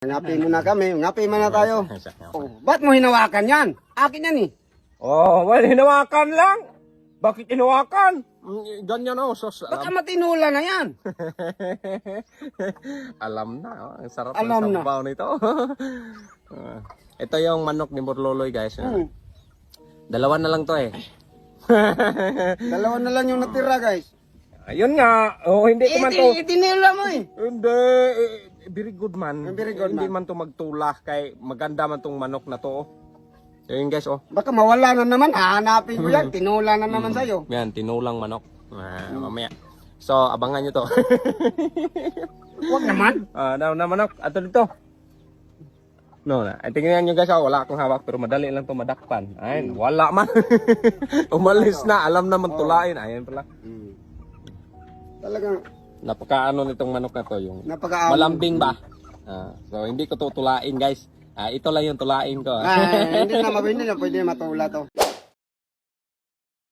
Ngapi muna kami. Ngapi muna tayo. Oh, ba't mo hinawakan yan? Akin yan eh. Oh, well, hinawakan lang. Bakit hinawakan? Ganyan oh, sos. Baka matinula na yan. Alam na, oh. Ang sarap Alam ng na. sabaw nito. Ito yung manok ni Borloloy, guys. Dalawa na lang to eh. Dalawa na lang yung natira, guys. Ayun nga. Oh, hindi ko man to. Itinila mo eh. Hindi. Very good man. Very good Hindi man. man to magtula kay maganda man tong manok na to. Oh. So yun guys, oh. Baka mawala na naman. Hahanapin ko yan. Tinula na naman sa'yo. Yan, tinulang manok. Mamaya. So, abangan nyo to. Huwag naman. Na manok. Ato dito. No, na. Ay, tingnan nyo guys, oh. Wala akong hawak pero madali lang to madakpan. Ayun, wala man. Umalis na. Alam naman tulain. Ayun pala. Talagang Napakaano nitong manok na to. Yung napaka malambing ba? So, hindi ko tutulain guys. Ito lang yung tulain ko. Hindi na pwede na matula to.